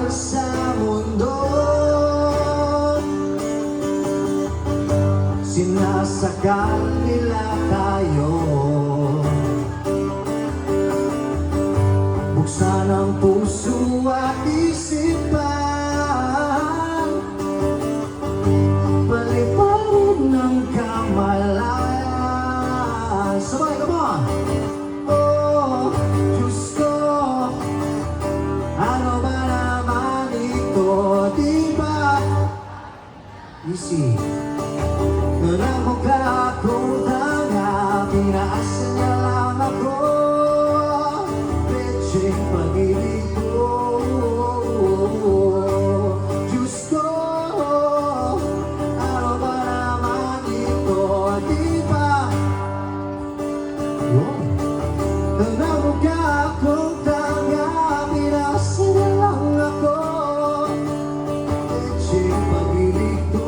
para sa mundo. Sinasakal nila tayo. Buksan ang puso at isipan, paliparin ng kamalayan. Sabay, come on! Oh, Diyos ko, ano ba naman ito, diba? Easy. Nang mukha kong tanga, pinaasa niya lang ako. Pecheng pag-ibig ko. Diyos ko, ano ba naman ito, diba? Nang mukha kong tanga, pinaasa niya lang ako. Pecheng pag-ibig ko.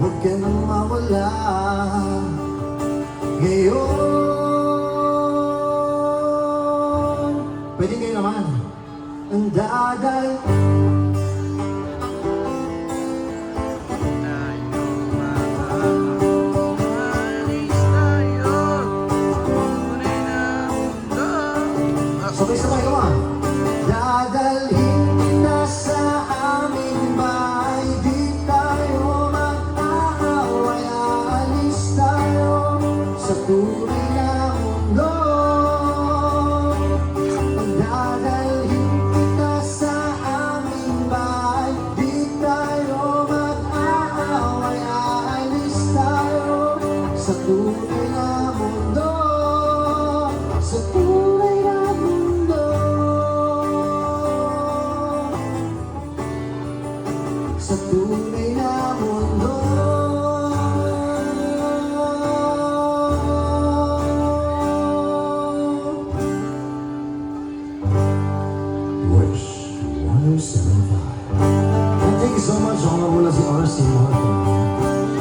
Huwag ka nang mawala ngayon. Pwede kayo naman. Ang daday sabay-sabay, come on. Dadalhin na sa aming bahay, di tayo mag-aaway, aalis tayo sa tunay na